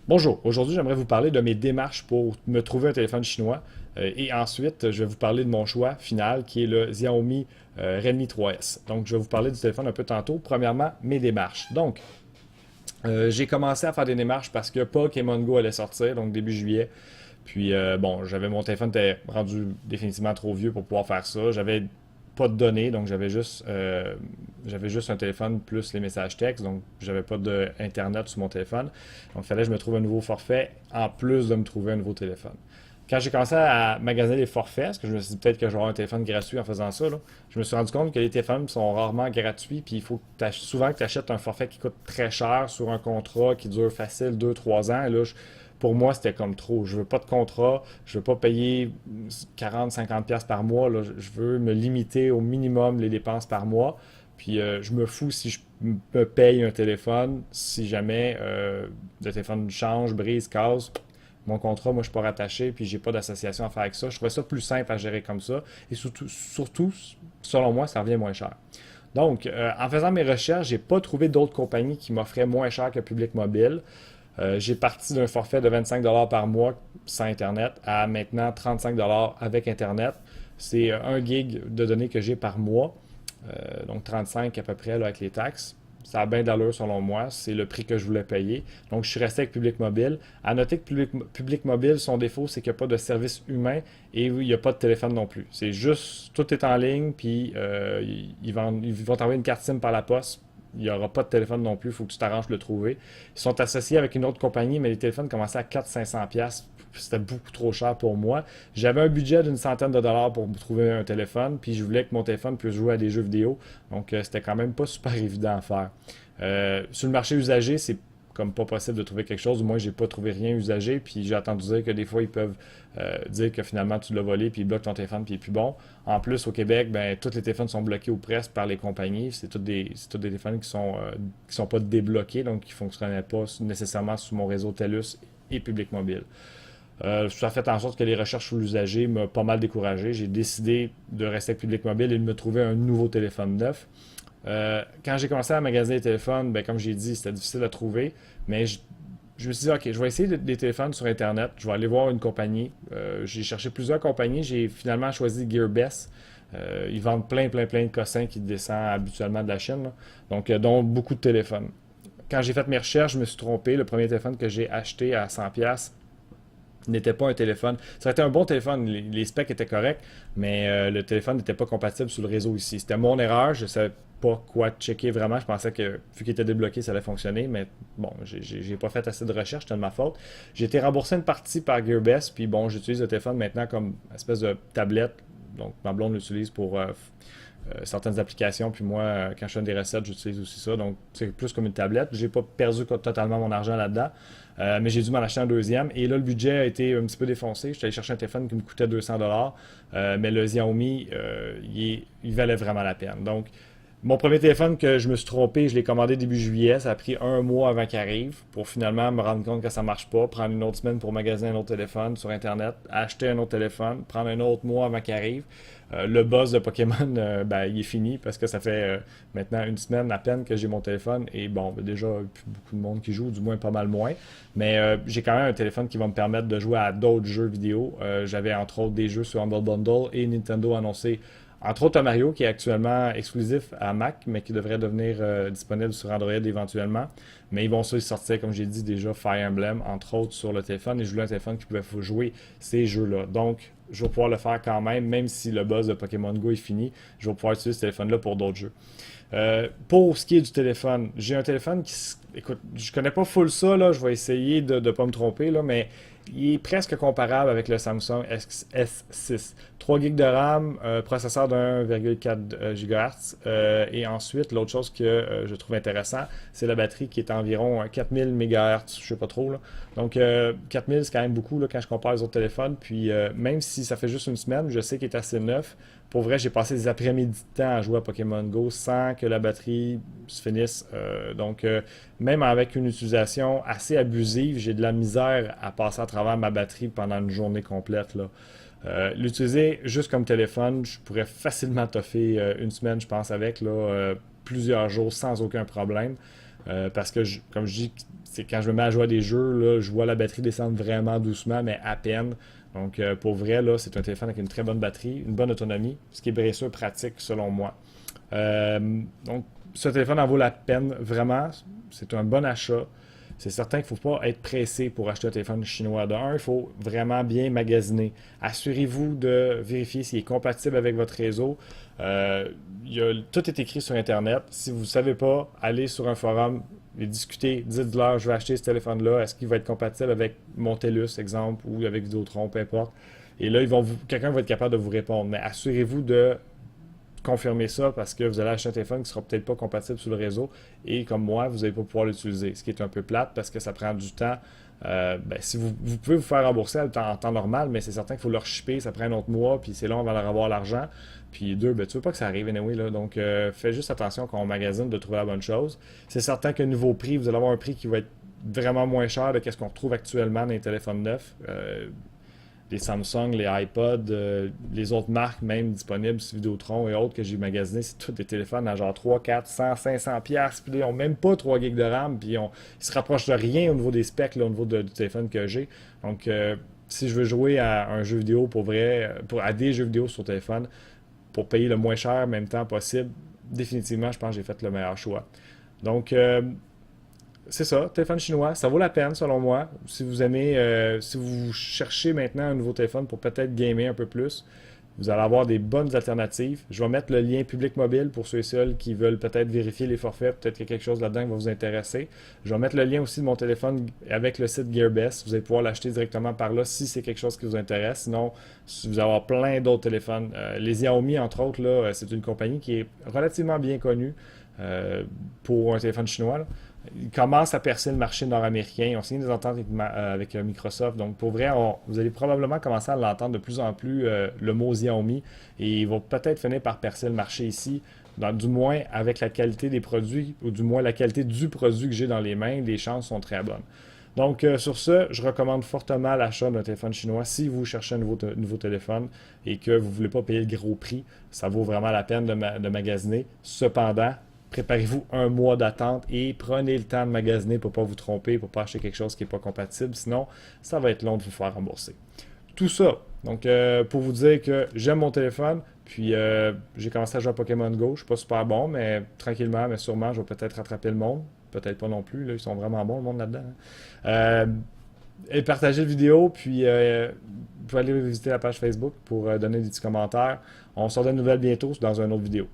Bonjour, aujourd'hui j'aimerais vous parler de mes démarches pour me trouver un téléphone chinois et ensuite je vais vous parler de mon choix final qui est le Xiaomi Redmi 3S. Donc je vais vous parler du téléphone un peu tantôt. Premièrement, mes démarches. Donc j'ai commencé à faire des démarches parce que Pokémon Go allait sortir, donc début juillet. Puis bon, j'avais mon téléphone était rendu définitivement trop vieux pour pouvoir faire ça. J'avais pas de données, donc j'avais juste un téléphone plus les messages textes, donc j'avais pas d'internet sur mon téléphone. Donc il fallait que je me trouve un nouveau forfait en plus de me trouver un nouveau téléphone. Quand j'ai commencé à magasiner les forfaits, parce que je me suis dit peut-être que j'aurais un téléphone gratuit en faisant ça, là, je me suis rendu compte que les téléphones sont rarement gratuits, puis il faut souvent que tu achètes un forfait qui coûte très cher sur un contrat qui dure facile 2 3 ans. Et là, pour moi, c'était comme trop. Je veux pas de contrat, je veux pas payer 40 50 pièces par mois. Là. Je veux me limiter au minimum les dépenses par mois. Puis je me fous si je me paye un téléphone, si jamais le téléphone change, brise, casse, mon contrat, moi, je suis pas rattaché, puis j'ai pas d'association à faire avec ça. Je trouvais ça plus simple à gérer comme ça. Et surtout, selon moi, ça revient moins cher. Donc, en faisant mes recherches, j'ai pas trouvé d'autres compagnies qui m'offraient moins cher que Public Mobile. J'ai parti d'un forfait de 25 $ par mois sans Internet à maintenant 35 $ avec Internet. C'est 1 gig de données que j'ai par mois, donc 35 à peu près là, avec les taxes. Ça a bien d'allure selon moi, c'est le prix que je voulais payer. Donc je suis resté avec Public Mobile. À noter que Public Mobile, son défaut, c'est qu'il n'y a pas de service humain et il n'y a pas de téléphone non plus. C'est juste, tout est en ligne, puis ils vont t'envoyer une carte SIM par la poste. Il n'y aura pas de téléphone non plus, il faut que tu t'arranges de le trouver. Ils sont associés avec une autre compagnie, mais les téléphones commençaient à 400 500 pièces. C'était beaucoup trop cher pour moi. J'avais un budget d'une centaine de dollars pour me trouver un téléphone, puis je voulais que mon téléphone puisse jouer à des jeux vidéo. Donc, c'était quand même pas super évident à faire. Sur le marché usagé, c'est comme pas possible de trouver quelque chose. Du moins, j'ai pas trouvé rien usagé. Puis j'ai entendu dire que des fois, ils peuvent dire que finalement, tu l'as volé, puis ils bloquent ton téléphone, puis il est plus bon. En plus, au Québec, ben, tous les téléphones sont bloqués ou presque par les compagnies. C'est tous des téléphones qui sont pas débloqués, donc qui fonctionnaient pas nécessairement sur mon réseau TELUS et Public Mobile. Ça a fait en sorte que les recherches sur l'usager m'ont pas mal découragé. J'ai décidé de rester avec Public Mobile et de me trouver un nouveau téléphone neuf. Quand j'ai commencé à magasiner les téléphones, ben, comme j'ai dit, c'était difficile à trouver, mais je me suis dit, OK, je vais essayer des téléphones sur Internet, je vais aller voir une compagnie. J'ai cherché plusieurs compagnies, j'ai finalement choisi Gearbest. Ils vendent plein, plein, plein de cossins qui descendent habituellement de la Chine, là. Donc, dont beaucoup de téléphones. Quand j'ai fait mes recherches, je me suis trompé. Le premier téléphone que j'ai acheté à 100$ n'était pas un téléphone. Ça aurait été un bon téléphone, les specs étaient corrects, mais le téléphone n'était pas compatible sur le réseau ici. C'était mon erreur, je ne savais pas quoi checker vraiment. Je pensais que, vu qu'il était débloqué, ça allait fonctionner, mais bon, j'ai pas fait assez de recherche, c'était de ma faute. J'ai été remboursé une partie par Gearbest, puis bon, j'utilise le téléphone maintenant comme une espèce de tablette. Donc, ma blonde l'utilise pour certaines applications, puis moi, quand je fais des recettes, j'utilise aussi ça. Donc, c'est plus comme une tablette. J'ai pas perdu totalement mon argent là-dedans, mais j'ai dû m'en acheter un deuxième. Et là, le budget a été un petit peu défoncé. Je suis allé chercher un téléphone qui me coûtait 200$, mais le Xiaomi, il valait vraiment la peine. Donc, mon premier téléphone que je me suis trompé, je l'ai commandé début juillet. Ça a pris un mois avant qu'il arrive pour finalement me rendre compte que ça marche pas. Prendre une autre semaine pour magasiner un autre téléphone sur Internet, acheter un autre téléphone, prendre un autre mois avant qu'il arrive. Le buzz de Pokémon, ben, il est fini parce que ça fait maintenant une semaine à peine que j'ai mon téléphone. Et bon, ben, déjà, il n'y a plus beaucoup de monde qui joue, du moins pas mal moins. Mais j'ai quand même un téléphone qui va me permettre de jouer à d'autres jeux vidéo. J'avais entre autres des jeux sur Humble Bundle et Nintendo a annoncé entre autres, un Mario qui est actuellement exclusif à Mac, mais qui devrait devenir disponible sur Android éventuellement. Mais ils vont aussi sortir, comme j'ai dit déjà, Fire Emblem, entre autres, sur le téléphone. Et je voulais un téléphone qui pouvait jouer ces jeux-là. Donc, je vais pouvoir le faire quand même si le buzz de Pokémon Go est fini. Je vais pouvoir utiliser ce téléphone-là pour d'autres jeux. Pour ce qui est du téléphone, j'ai un téléphone qui... Écoute, je connais pas full ça, là, je vais essayer de ne pas me tromper, là, mais il est presque comparable avec le Samsung S6. 3 GB de RAM, processeur de 1,4 GHz, et ensuite, l'autre chose que je trouve intéressant, c'est la batterie qui est environ 4000 MHz, je sais pas trop, là. Donc, 4000, c'est quand même beaucoup là, quand je compare les autres téléphones, puis même si ça fait juste une semaine, je sais qu'il est assez neuf. Pour vrai, j'ai passé des après-midi de temps à jouer à Pokémon Go sans que la batterie se finisse. Même avec une utilisation assez abusive, j'ai de la misère à passer à travers ma batterie pendant une journée complète, là. L'utiliser juste comme téléphone, je pourrais facilement toffer une semaine, je pense, avec là, plusieurs jours sans aucun problème. parce que, comme je dis, c'est quand je me mets à jouer à des jeux, là, je vois la batterie descendre vraiment doucement, mais à peine. Donc, pour vrai, là, c'est un téléphone avec une très bonne batterie, une bonne autonomie, ce qui est bien sûr pratique selon moi. Donc, ce téléphone en vaut la peine vraiment. C'est un bon achat. C'est certain qu'il ne faut pas être pressé pour acheter un téléphone chinois. Il faut vraiment bien magasiner. Assurez-vous de vérifier s'il est compatible avec votre réseau. Tout est écrit sur Internet. Si vous ne savez pas, allez sur un forum et discutez. Dites-leur, je vais acheter ce téléphone-là. Est-ce qu'il va être compatible avec Montelus, exemple, ou avec Vidéotron, peu importe. Et là, quelqu'un va être capable de vous répondre. Mais assurez-vous de confirmer ça parce que vous allez acheter un téléphone qui ne sera peut-être pas compatible sur le réseau et comme moi, vous n'allez pas pouvoir l'utiliser. Ce qui est un peu plate parce que ça prend du temps. Si vous pouvez vous faire rembourser en temps normal, mais c'est certain qu'il faut leur shipper, ça prend un autre mois, puis c'est long, on va leur avoir l'argent. Puis deux, tu veux pas que ça arrive anyway, là. Donc, faites juste attention quand on magasine de trouver la bonne chose. C'est certain qu'un nouveau prix, vous allez avoir un prix qui va être vraiment moins cher de ce qu'on retrouve actuellement dans les téléphones neufs. Les Samsung, les iPods, les autres marques même disponibles, Vidéotron et autres que j'ai magasinés, c'est tous des téléphones à genre 3, 4, 100, 500 pièces, puis ils n'ont même pas 3 gigs de RAM, puis ils se rapprochent de rien au niveau des specs, là, au niveau du téléphone que j'ai. Donc, si je veux jouer à un jeu vidéo pour vrai, à des jeux vidéo sur téléphone, pour payer le moins cher en même temps possible, définitivement, je pense que j'ai fait le meilleur choix. Donc, c'est ça, téléphone chinois, ça vaut la peine selon moi. Si vous aimez, si vous cherchez maintenant un nouveau téléphone pour peut-être gamer un peu plus, vous allez avoir des bonnes alternatives. Je vais mettre le lien public mobile pour ceux et celles qui veulent peut-être vérifier les forfaits, peut-être qu'il y a quelque chose là-dedans qui va vous intéresser. Je vais mettre le lien aussi de mon téléphone avec le site GearBest. Vous allez pouvoir l'acheter directement par là si c'est quelque chose qui vous intéresse. Sinon, vous allez avoir plein d'autres téléphones. Les Xiaomi, entre autres, là, c'est une compagnie qui est relativement bien connue pour un téléphone chinois, là. Ils commencent à percer le marché nord-américain. Ils ont signé des ententes avec Microsoft. Donc, pour vrai, vous allez probablement commencer à l'entendre de plus en plus, le mot Xiaomi. Et ils vont peut-être finir par percer le marché ici. Du moins, avec la qualité des produits, ou du moins la qualité du produit que j'ai dans les mains, les chances sont très bonnes. Donc, sur ce, je recommande fortement l'achat d'un téléphone chinois si vous cherchez un nouveau téléphone et que vous ne voulez pas payer le gros prix. Ça vaut vraiment la peine de magasiner. Cependant, préparez-vous un mois d'attente et prenez le temps de magasiner pour ne pas vous tromper, pour ne pas acheter quelque chose qui n'est pas compatible. Sinon, ça va être long de vous faire rembourser. Tout ça, donc pour vous dire que j'aime mon téléphone, puis j'ai commencé à jouer à Pokémon Go. Je ne suis pas super bon, mais tranquillement, mais sûrement, je vais peut-être rattraper le monde. Peut-être pas non plus, là, ils sont vraiment bons, le monde là-dedans. Et partagez la vidéo, puis vous pouvez aller visiter la page Facebook pour donner des petits commentaires. On sort de nouvelles bientôt dans une autre vidéo.